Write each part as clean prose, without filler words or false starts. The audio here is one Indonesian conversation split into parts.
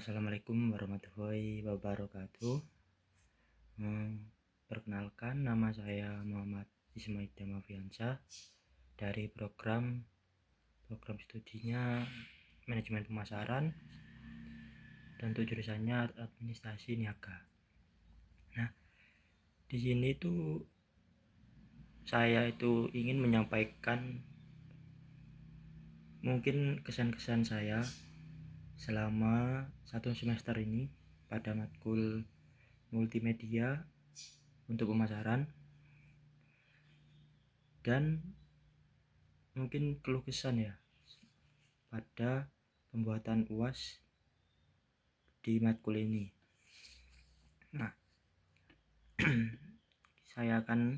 Assalamualaikum warahmatullahi wabarakatuh. Perkenalkan, nama saya Muhammad Ismail Damafiansyah dari program studinya Manajemen Pemasaran dan untuk jurusannya Administrasi Niaga. Nah, di sini tuh saya itu ingin menyampaikan mungkin kesan-kesan saya selama satu semester ini pada matkul multimedia untuk pemasaran, dan mungkin keluh kesah ya pada pembuatan UAS di matkul ini. Nah, saya akan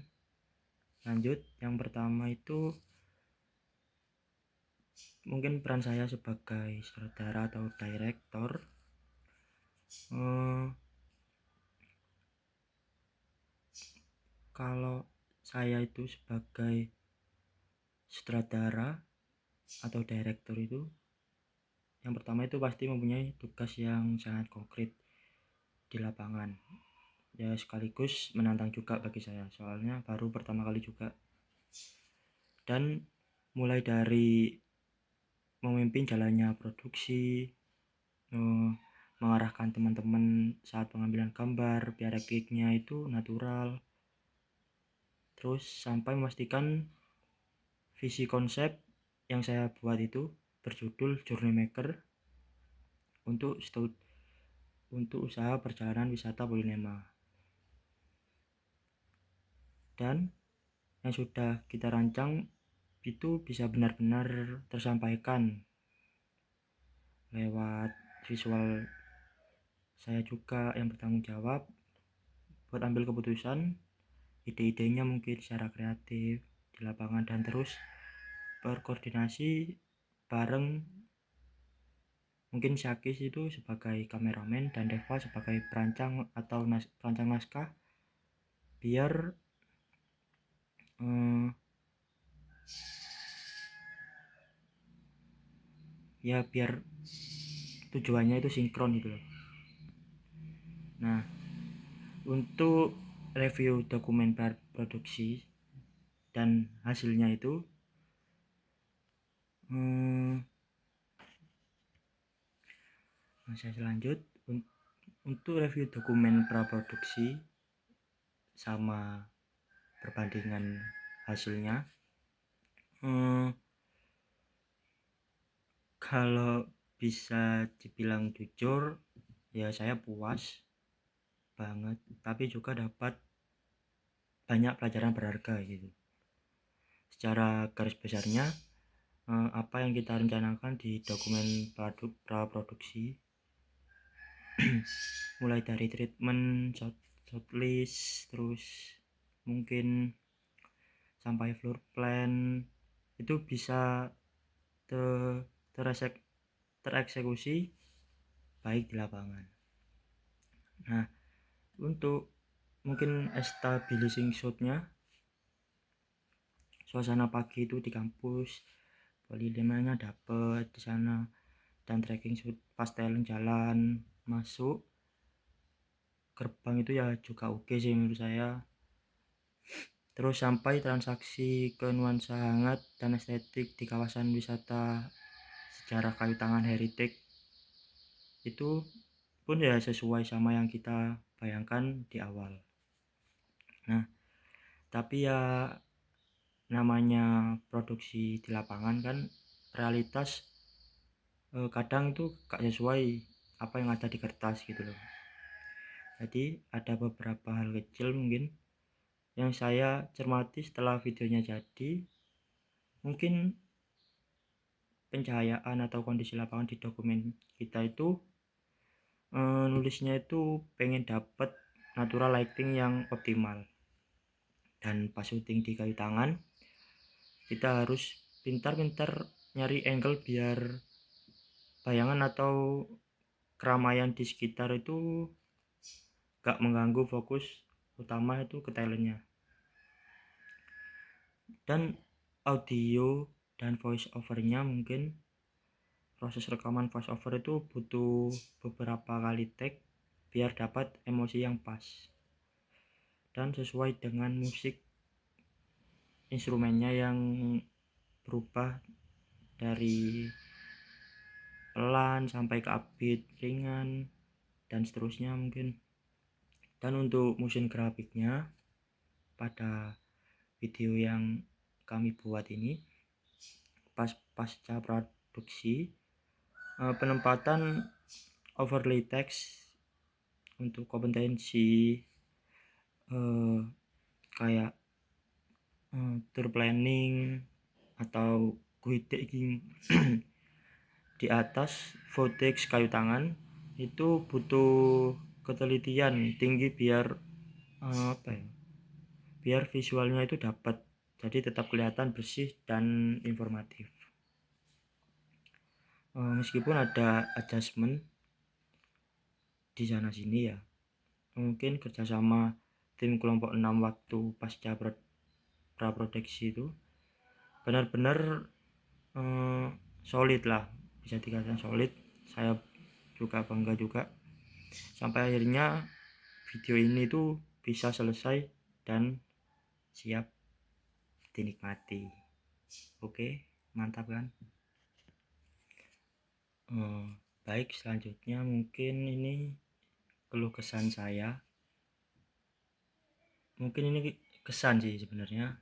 lanjut. Yang pertama itu mungkin peran saya sebagai sutradara atau direktor. Kalau saya itu sebagai sutradara atau direktur itu, yang pertama itu pasti mempunyai tugas yang sangat konkret di lapangan, ya sekaligus menantang juga bagi saya, soalnya baru pertama kali juga. Dan mulai dari memimpin jalannya produksi, mengarahkan teman-teman saat pengambilan gambar biar kliknya itu natural, terus sampai memastikan visi konsep yang saya buat itu berjudul Journey Maker untuk usaha perjalanan wisata Polinema, dan yang sudah kita rancang itu bisa benar-benar tersampaikan lewat visual. Saya juga yang bertanggung jawab buat ambil keputusan, ide-idenya mungkin secara kreatif di lapangan, dan terus berkoordinasi bareng, mungkin Syakis itu sebagai kameramen dan Deva sebagai perancang atau perancang naskah, biar biar tujuannya itu sinkron gitu loh. Nah, untuk review dokumen produksi dan hasilnya itu saya lanjut. Untuk review dokumen praproduksi sama perbandingan hasilnya, kalau bisa dibilang jujur ya saya puas banget, tapi juga dapat banyak pelajaran berharga gitu. Secara garis besarnya, apa yang kita rencanakan di dokumen praproduksi mulai dari treatment, shortlist, terus mungkin sampai floor plan itu bisa tereksekusi baik di lapangan. Nah, untuk mungkin establishing shotnya, suasana pagi itu di kampus, Polilemanya dapet di sana, dan tracking shoot pas talent jalan masuk gerbang itu ya juga oke sih menurut saya. Terus sampai transaksi ke nuansa hangat dan estetik di kawasan wisata sejarah kayu tangan heritage itu pun ya sesuai sama yang kita bayangkan di awal. Nah, tapi ya namanya produksi di lapangan kan realitas kadang itu gak sesuai apa yang ada di kertas gitu loh. Jadi ada beberapa hal kecil mungkin yang saya cermati setelah videonya jadi. Mungkin pencahayaan atau kondisi lapangan di dokumen kita itu nulisnya itu pengen dapet natural lighting yang optimal, dan pas syuting di kayu tangan kita harus pintar-pintar nyari angle biar bayangan atau keramaian di sekitar itu gak mengganggu fokus utama itu ke talentnya. Dan audio dan voice overnya mungkin proses rekaman voice over itu butuh beberapa kali take biar dapat emosi yang pas dan sesuai dengan musik instrumennya yang berubah dari pelan sampai ke upbeat ringan dan seterusnya mungkin. Dan untuk motion grafiknya pada video yang kami buat ini pasca produksi, penempatan overlay text untuk kompetensi kayak tour planning atau guiding di atas vortex kayu tangan itu butuh ketelitian tinggi biar biar visualnya itu dapat, jadi tetap kelihatan bersih dan informatif. Meskipun ada adjustment di sana sini ya, mungkin kerjasama tim kelompok 6 waktu pasca praproduksi itu benar-benar solid lah, bisa dikatakan solid. Saya juga bangga juga sampai akhirnya video ini tuh bisa selesai dan siap dinikmati. Oke, mantap kan? Baik, selanjutnya mungkin ini keluh kesan saya. Mungkin ini kesan sih sebenarnya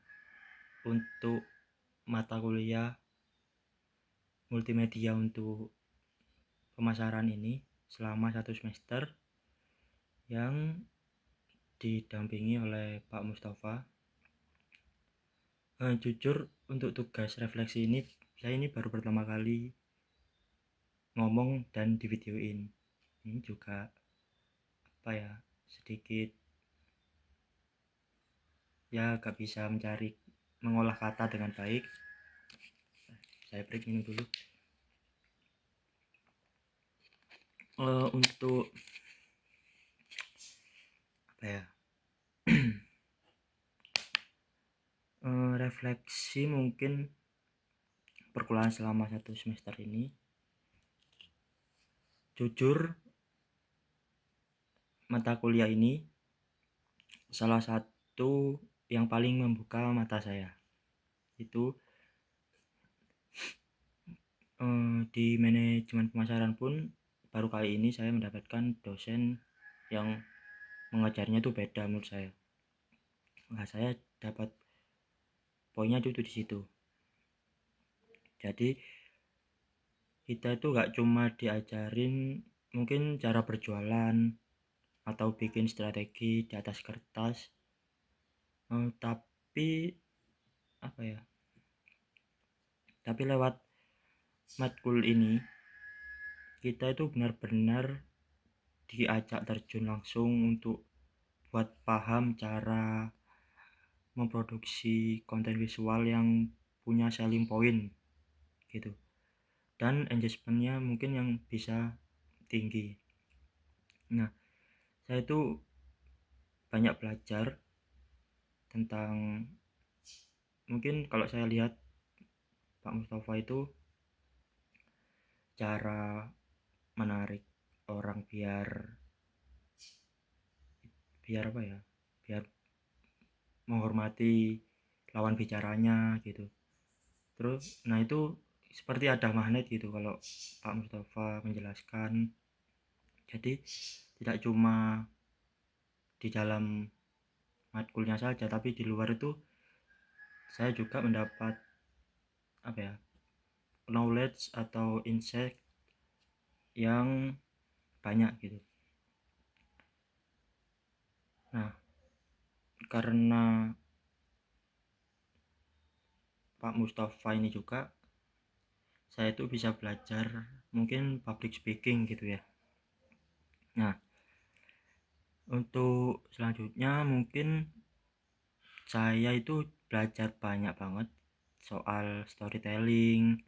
untuk mata kuliah multimedia untuk pemasaran ini selama 1 semester yang didampingi oleh Pak Mustafa. Jujur untuk tugas refleksi ini saya ini baru pertama kali ngomong dan di videoin. Ini juga sedikit ya gak bisa mengolah kata dengan baik. Saya break minum dulu. Untuk refleksi mungkin perkuliahan selama 1 semester ini, jujur mata kuliah ini salah satu yang paling membuka mata saya. Itu di manajemen pemasaran pun baru kali ini saya mendapatkan dosen yang mengajarnya itu beda menurut saya. Nah, saya dapat poinnya itu di situ. Jadi kita itu gak cuma diajarin mungkin cara berjualan atau bikin strategi di atas kertas, tapi lewat matkul ini kita itu benar-benar diajak terjun langsung untuk buat paham cara memproduksi konten visual yang punya selling point gitu, dan engagementnya mungkin yang bisa tinggi. Nah, saya itu banyak belajar tentang, mungkin kalau saya lihat Pak Mustafa itu cara menarik orang biar biar menghormati lawan bicaranya gitu. Terus nah itu seperti ada magnet gitu kalau Pak Mustafa menjelaskan. Jadi tidak cuma di dalam matkulnya saja, tapi di luar itu saya juga mendapat knowledge atau insight yang banyak gitu. Nah, karena Pak Mustafa ini juga saya itu bisa belajar mungkin public speaking gitu ya. Nah, untuk selanjutnya mungkin saya itu belajar banyak banget soal storytelling,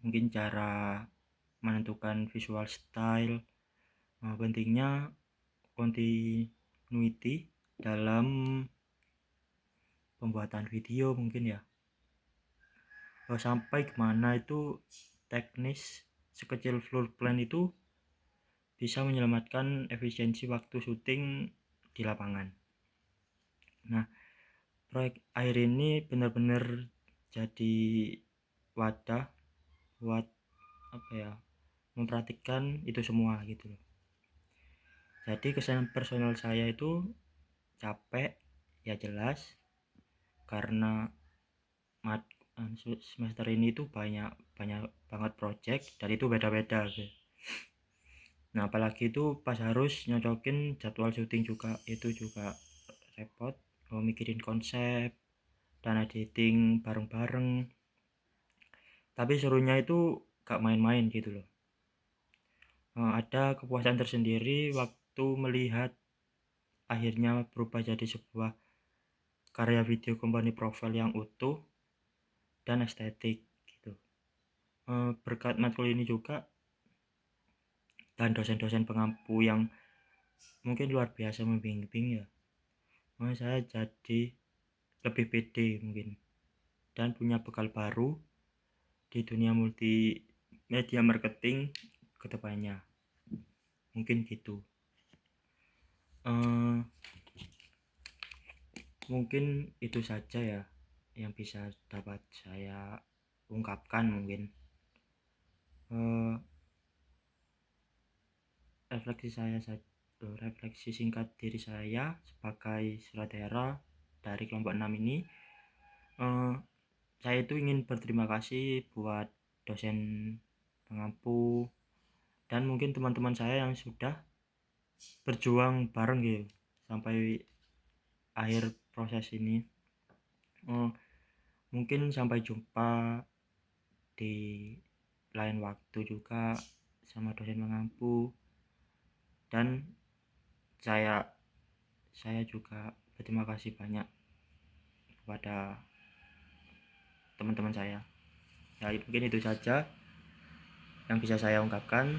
mungkin cara menentukan visual style, pentingnya continuity dalam pembuatan video mungkin ya, sampai kemana itu teknis sekecil floor plan itu bisa menyelamatkan efisiensi waktu syuting di lapangan. Nah, proyek air ini benar-benar jadi wadah buat apa ya, memperhatikan itu semua gitu loh. Jadi kesan personal saya itu capek ya jelas, karena semester ini tuh banyak banyak banget project dan itu beda-beda gitu. Nah apalagi itu pas harus nyocokin jadwal syuting juga, itu juga repot, mau mikirin konsep dan editing bareng-bareng. Tapi serunya itu gak main-main gitu loh. Ada kepuasan tersendiri waktu melihat akhirnya berubah jadi sebuah karya video company profile yang utuh dan estetik gitu. Berkat matkul ini juga dan dosen-dosen pengampu yang mungkin luar biasa membimbing ya, saya jadi lebih pede mungkin dan punya bekal baru di dunia multimedia marketing kedepannya, mungkin gitu. Mungkin itu saja ya yang bisa dapat saya ungkapkan. Mungkin refleksi singkat diri saya sebagai sutradara dari kelompok 6 ini, saya itu ingin berterima kasih buat dosen pengampu dan mungkin teman-teman saya yang sudah berjuang bareng gitu sampai akhir proses ini. Mungkin sampai jumpa di lain waktu juga sama dosen pengampu, dan saya juga berterima kasih banyak kepada teman-teman saya. Ya mungkin itu saja yang bisa saya ungkapkan.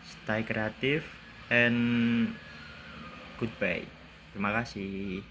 Stay kreatif and goodbye. Terima kasih.